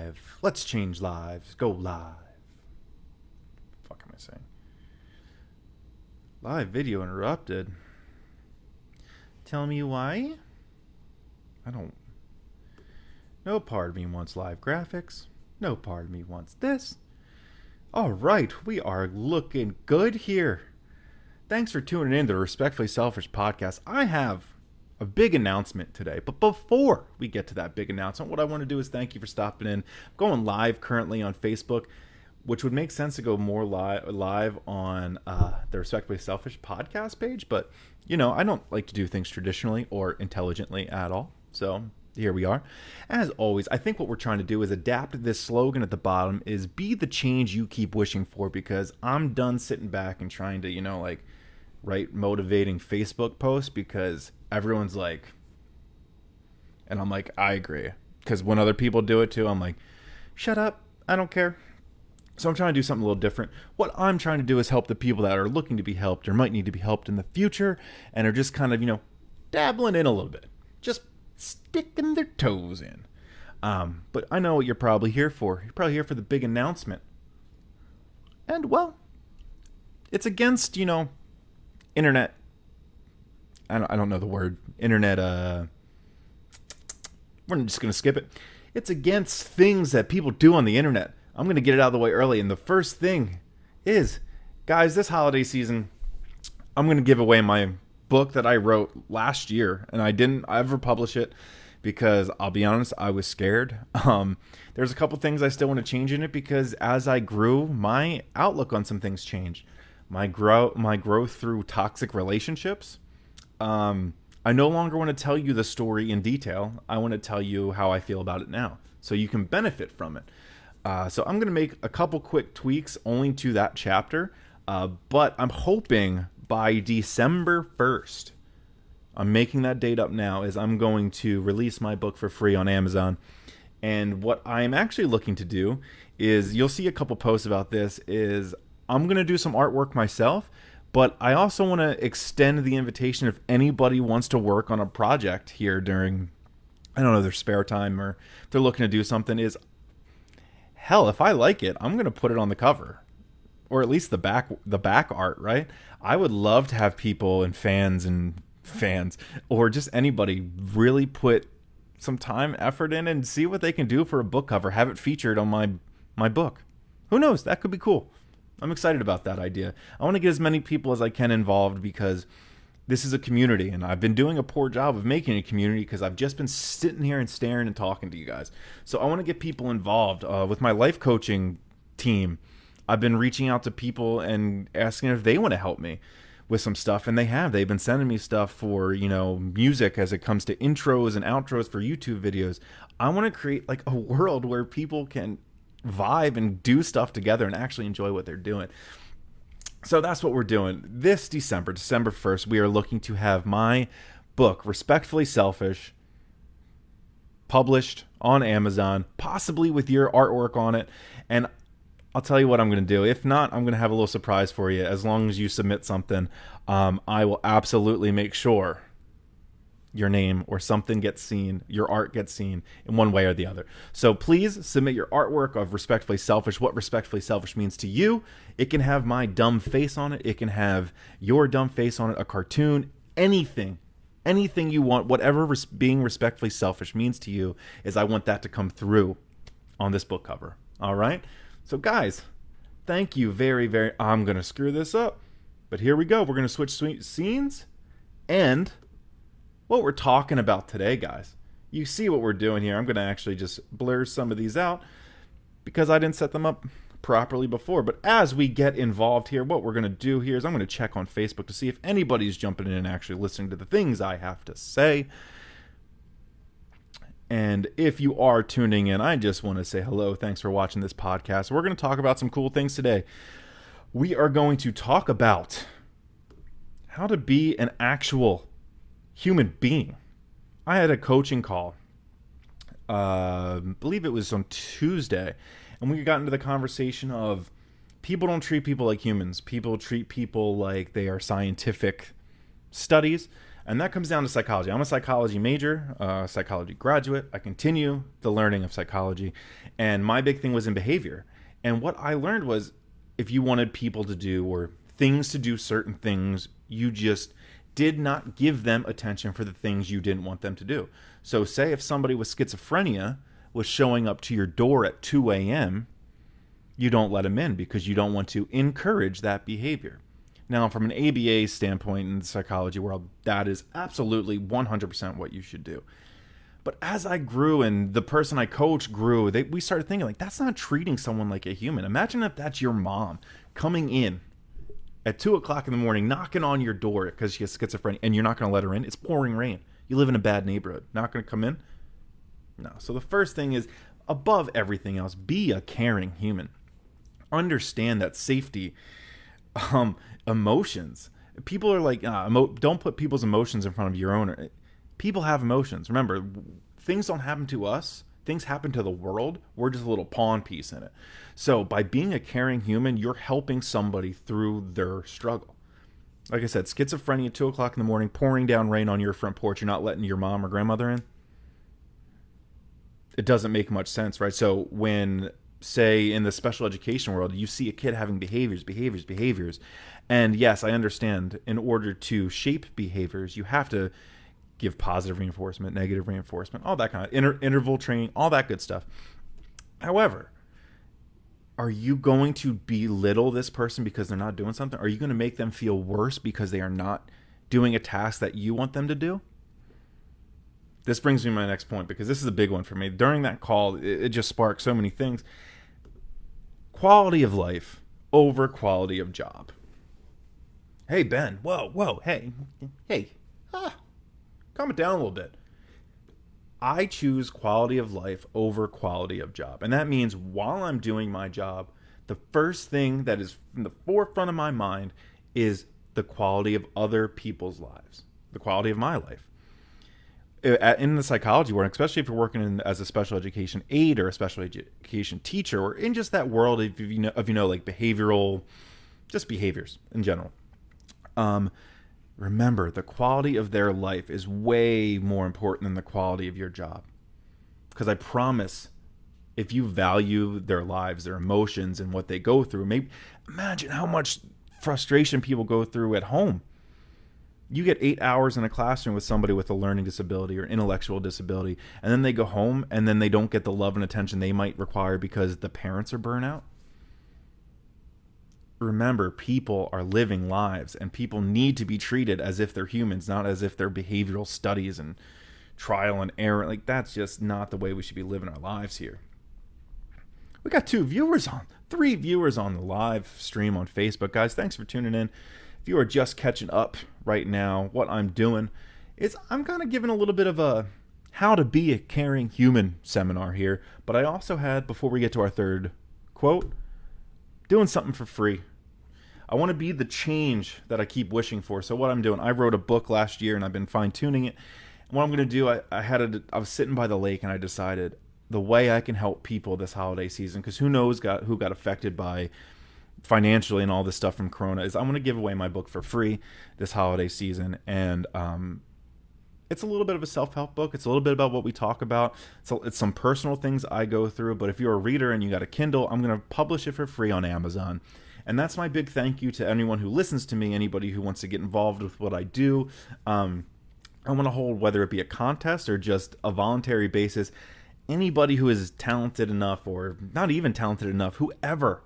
live. Let's change lives. Go live. Fuck am I saying? Live video interrupted. Tell me why? I don't. No part of me wants live graphics. No part of me wants this. All right, we are looking good here. Thanks for tuning in to the Respectfully Selfish podcast. I have a big announcement today, but before we get to that big announcement, what I want to do is thank you for stopping in. I'm going live currently on Facebook, which would make sense to go more live on the Respectfully Selfish podcast page, but you know, I don't like to do things traditionally or intelligently at all. So here we are. As always, I think what we're trying to do is adapt this slogan at the bottom is be the change you keep wishing for, because I'm done sitting back and trying to, write motivating Facebook posts because everyone's like, and I'm like, I agree. Because when other people do it too, I'm like, shut up, I don't care. So I'm trying to do something a little different. What I'm trying to do is help the people that are looking to be helped or might need to be helped in the future and are just kind of, dabbling in a little bit. Just sticking their toes in. But I know what you're probably here for. You're probably here for the big announcement. And, well, it's against, internet. I don't know the word. Internet, we're just going to skip it. It's against things that people do on the internet. I'm going to get it out of the way early. And the first thing is, guys, this holiday season, I'm going to give away my book that I wrote last year. And I didn't ever publish it because, I'll be honest, I was scared. There's a couple things I still want to change in it because as I grew, my outlook on some things changed. My growth through toxic relationships. I no longer want to tell you the story in detail. I want to tell you how I feel about it now, so you can benefit from it. So I'm going to make a couple quick tweaks only to that chapter, but I'm hoping by December 1st, I'm making that date up now, is I'm going to release my book for free on Amazon. And what I'm actually looking to do is, you'll see a couple posts about this, is I'm going to do some artwork myself, but I also want to extend the invitation if anybody wants to work on a project here during, I don't know, their spare time, or if they're looking to do something, is hell, if I like it, I'm going to put it on the cover, or at least the back art, right? I would love to have people and fans, or just anybody really put some time, effort in and see what they can do for a book cover, have it featured on my book. Who knows? That could be cool. I'm excited about that idea. I want to get as many people as I can involved because this is a community, and I've been doing a poor job of making a community because I've just been sitting here and staring and talking to you guys. So I want to get people involved. With my life coaching team, I've been reaching out to people and asking if they want to help me with some stuff, and they have. They've been sending me stuff for, music as it comes to intros and outros for YouTube videos. I want to create like a world where people can vibe and do stuff together and actually enjoy what they're doing. So that's what we're doing. This December 1st, we are looking to have my book, Respectfully Selfish, published on Amazon, possibly with your artwork on it. And I'll tell you what I'm going to do. If not, I'm going to have a little surprise for you. As long as you submit something, I will absolutely make sure your name or something gets seen, your art gets seen in one way or the other. So please submit your artwork of Respectfully Selfish, what Respectfully Selfish means to you. It can have my dumb face on it. It can have your dumb face on it, a cartoon, anything you want, whatever being respectfully selfish means to you, is I want that to come through on this book cover. All right? So guys, thank you very, very, I'm going to screw this up, but here we go. We're going to switch scenes and what we're talking about today, guys. You see what we're doing here. I'm going to actually just blur some of these out because I didn't set them up properly before. But as we get involved here, what we're going to do here is I'm going to check on Facebook to see if anybody's jumping in and actually listening to the things I have to say. And if you are tuning in, I just want to say hello. Thanks for watching this podcast. We're going to talk about some cool things today. We are going to talk about how to be an actual human being. I had a coaching call, I believe it was on Tuesday, and we got into the conversation of people don't treat people like humans. People treat people like they are scientific studies. And that comes down to psychology. I'm a psychology major, psychology graduate. I continue the learning of psychology. And my big thing was in behavior. And what I learned was if you wanted people to do or things to do certain things, you just did not give them attention for the things you didn't want them to do. So say if somebody with schizophrenia was showing up to your door at 2 a.m., you don't let them in because you don't want to encourage that behavior. Now, from an ABA standpoint in the psychology world, that is absolutely 100% what you should do. But as I grew and the person I coached grew, we started thinking, like, that's not treating someone like a human. Imagine if that's your mom coming in at 2 o'clock in the morning, knocking on your door because she has schizophrenia, and you're not going to let her in. It's pouring rain. You live in a bad neighborhood. Not going to come in? No. So the first thing is, above everything else, be a caring human. Understand that safety, emotions. People are like, don't put people's emotions in front of your own. People have emotions. Remember, things don't happen to us. Things happen to the world. We're just a little pawn piece in it. So by being a caring human, you're helping somebody through their struggle. Like I said, schizophrenia, 2 o'clock in the morning, pouring down rain on your front porch. You're not letting your mom or grandmother in. It doesn't make much sense, right? So when, say, in the special education world, you see a kid having behaviors. And yes, I understand, in order to shape behaviors, you have to give positive reinforcement, negative reinforcement, all that kind of interval training, all that good stuff. However, are you going to belittle this person because they're not doing something? Are you going to make them feel worse because they are not doing a task that you want them to do? This brings me to my next point, because this is a big one for me. During that call, it just sparked so many things. Quality of life over quality of job. Hey, Ben. Whoa. Hey. Calm it down a little bit. I choose quality of life over quality of job. And that means while I'm doing my job, the first thing that is in the forefront of my mind is the quality of other people's lives, the quality of my life. In the psychology world, especially if you're working as a special education aide or a special education teacher, or in just that world of like behavioral, just behaviors in general. Remember, the quality of their life is way more important than the quality of your job. Because I promise, if you value their lives, their emotions, and what they go through, maybe imagine how much frustration people go through at home. You get 8 hours in a classroom with somebody with a learning disability or intellectual disability, and then they go home and then they don't get the love and attention they might require because the parents are burnt out. Remember, people are living lives, and people need to be treated as if they're humans, not as if they're behavioral studies and trial and error. Like, that's just not the way we should be living our lives here. We got 3 viewers on the live stream on Facebook. Guys, thanks for tuning in. If you are just catching up right now, what I'm doing is I'm kind of giving a little bit of a how to be a caring human seminar here. But I also had, before we get to our third quote, doing something for free. I want to be the change that I keep wishing for. So what I'm doing, I wrote a book last year and I've been fine tuning it. And what I'm going to do, I was sitting by the lake and I decided the way I can help people this holiday season, because who knows who got affected by financially and all this stuff from Corona, is I'm going to give away my book for free this holiday season. And it's a little bit of a self-help book. It's a little bit about what we talk about. So it's some personal things I go through. But if you're a reader and you got a Kindle, I'm going to publish it for free on Amazon. And that's my big thank you to anyone who listens to me, anybody who wants to get involved with what I do. I want to hold, whether it be a contest or just a voluntary basis, anybody who is talented enough, or not even talented enough, whoever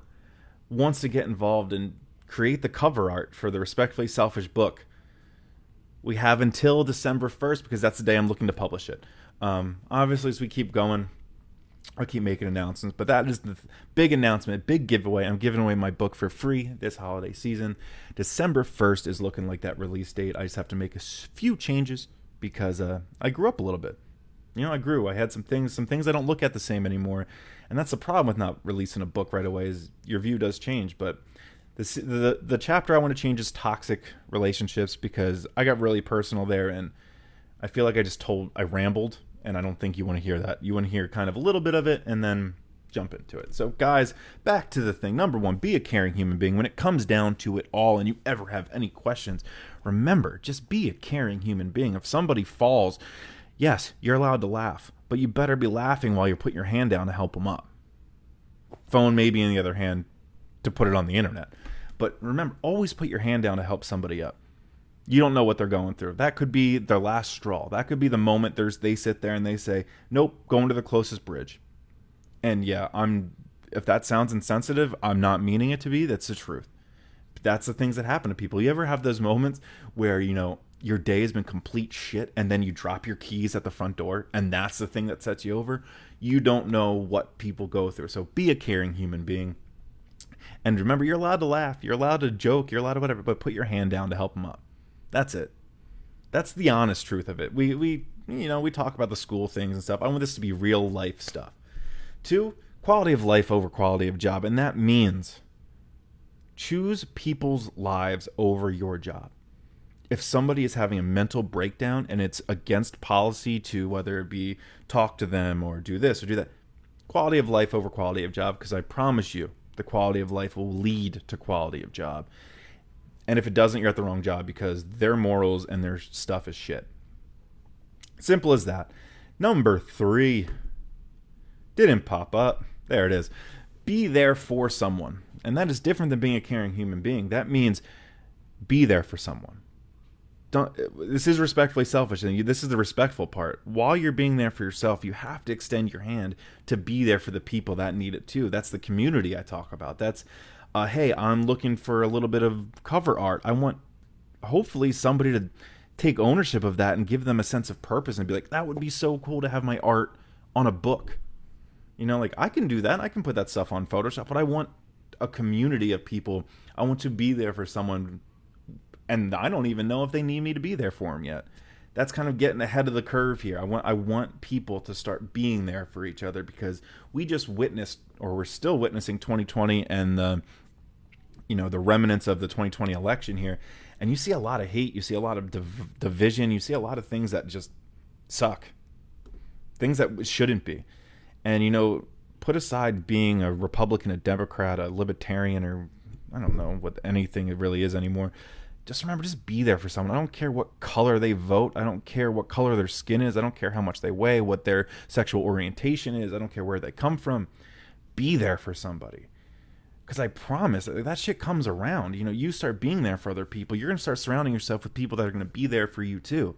wants to get involved and create the cover art for the Respectfully Selfish book. We have until December 1st, because that's the day I'm looking to publish it. Obviously, as we keep going, I'll keep making announcements, but that is the big announcement, big giveaway. I'm giving away my book for free this holiday season. December 1st is looking like that release date. I just have to make a few changes because I grew up a little bit. I grew. I had some things I don't look at the same anymore. And that's the problem with not releasing a book right away, is your view does change. But the chapter I want to change is toxic relationships, because I got really personal there, and I feel like I rambled, and I don't think you want to hear that. You want to hear kind of a little bit of it, and then jump into it. So guys, back to the thing. Number one, be a caring human being. When it comes down to it all and you ever have any questions, remember, just be a caring human being. If somebody falls, yes, you're allowed to laugh, but you better be laughing while you're putting your hand down to help them up. Phone maybe in the other hand to put it on the internet. But remember, always put your hand down to help somebody up. You don't know what they're going through. That could be their last straw. That could be the moment they sit there and they say, nope, going to the closest bridge. And yeah, if that sounds insensitive, I'm not meaning it to be. That's the truth. But that's the things that happen to people. You ever have those moments where, your day has been complete shit and then you drop your keys at the front door and that's the thing that sets you over? You don't know what people go through. So be a caring human being. And remember, you're allowed to laugh. You're allowed to joke. You're allowed to whatever, but put your hand down to help them up. That's it. That's the honest truth of it. We talk about the school things and stuff. I want this to be real life stuff. 2, quality of life over quality of job. And that means choose people's lives over your job. If somebody is having a mental breakdown and it's against policy to whether it be talk to them or do this or do that, quality of life over quality of job, because I promise you the quality of life will lead to quality of job. And if it doesn't, you're at the wrong job because their morals and their stuff is shit. Simple as that. Number 3. Didn't pop up. There it is. Be there for someone. And that is different than being a caring human being. That means be there for someone. This is respectfully selfish. And this is the respectful part. While you're being there for yourself, you have to extend your hand to be there for the people that need it too. That's the community I talk about. That's hey, I'm looking for a little bit of cover art. I want, hopefully, somebody to take ownership of that and give them a sense of purpose and be like, that would be so cool to have my art on a book. I can do that. I can put that stuff on Photoshop, but I want a community of people. I want to be there for someone, and I don't even know if they need me to be there for them yet. That's kind of getting ahead of the curve here. I want people to start being there for each other because we just witnessed, or we're still witnessing 2020 and the remnants of the 2020 election here. And you see a lot of hate. You see a lot of division. You see a lot of things that just suck. Things that shouldn't be. And, put aside being a Republican, a Democrat, a Libertarian, or I don't know what anything it really is anymore. Just remember, just be there for someone. I don't care what color they vote. I don't care what color their skin is. I don't care how much they weigh, what their sexual orientation is. I don't care where they come from. Be there for somebody. Because I promise that shit comes around. You start being there for other people. You're going to start surrounding yourself with people that are going to be there for you too.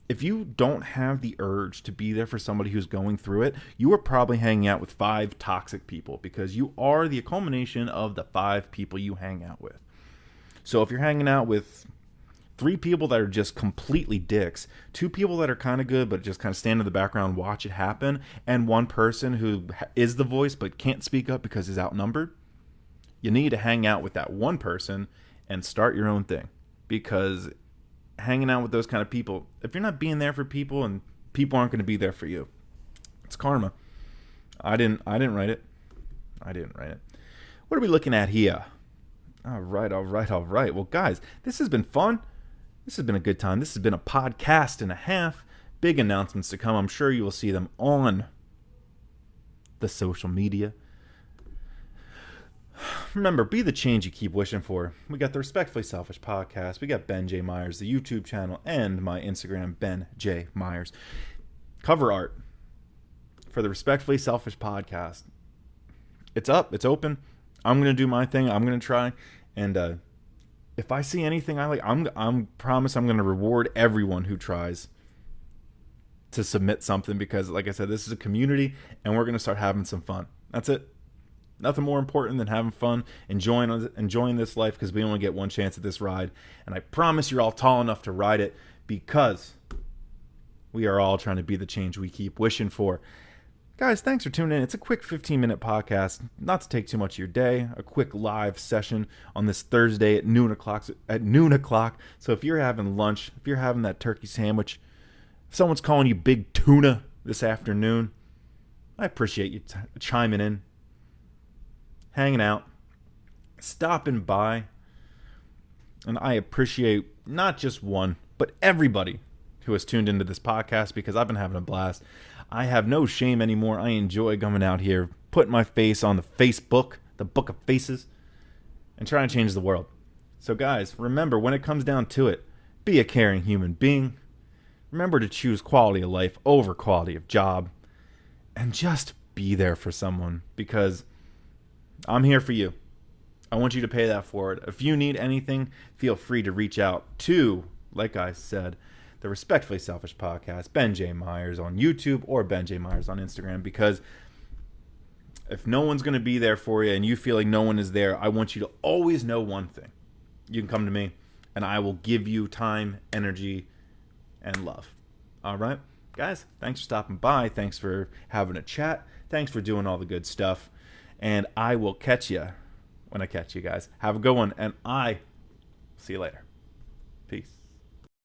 If you don't have the urge to be there for somebody who's going through it, you are probably hanging out with 5 toxic people because you are the culmination of the 5 people you hang out with. So if you're hanging out with 3 people that are just completely dicks, 2 people that are kind of good but just kind of stand in the background, watch it happen, and 1 person who is the voice but can't speak up because he's outnumbered, you need to hang out with that 1 person and start your own thing. Because hanging out with those kind of people, if you're not being there for people, and people aren't going to be there for you, it's karma. I didn't write it. What are we looking at here? All right. Well, guys, this has been fun. This has been a good time. This has been a podcast and a half. Big announcements to come. I'm sure you will see them on the social media. Remember, be the change you keep wishing for. We got the Respectfully Selfish podcast. We got Ben J. Myers, the YouTube channel, and my Instagram, Ben J. Myers. Cover art for the Respectfully Selfish podcast. It's up. It's open. I'm going to do my thing. I'm going to try. And if I see anything I like, I'm promise I'm going to reward everyone who tries to submit something because, like I said, this is a community, and we're going to start having some fun. That's it. Nothing more important than having fun, enjoying this life because we only get one chance at this ride. And I promise you're all tall enough to ride it because we are all trying to be the change we keep wishing for. Guys, thanks for tuning in. It's a quick 15-minute podcast, not to take too much of your day. A quick live session on this Thursday at noon o'clock. So if you're having lunch, if you're having that turkey sandwich, if someone's calling you big tuna this afternoon, I appreciate you chiming in, hanging out, stopping by. And I appreciate not just one, but everybody who has tuned into this podcast because I've been having a blast. I have no shame anymore. I enjoy coming out here, putting my face on the Facebook, the book of faces, and trying to change the world. So guys, remember, when it comes down to it, be a caring human being. Remember to choose quality of life over quality of job. And just be there for someone, because I'm here for you. I want you to pay that forward. If you need anything, feel free to reach out to, like I said, the Respectfully Selfish Podcast, Ben J. Myers on YouTube or Ben J. Myers on Instagram, because if no one's going to be there for you and you feel like no one is there, I want you to always know one thing. You can come to me and I will give you time, energy, and love. All right? Guys, thanks for stopping by. Thanks for having a chat. Thanks for doing all the good stuff. And I will catch you when I catch you guys. Have a good one, and I see you later. Peace.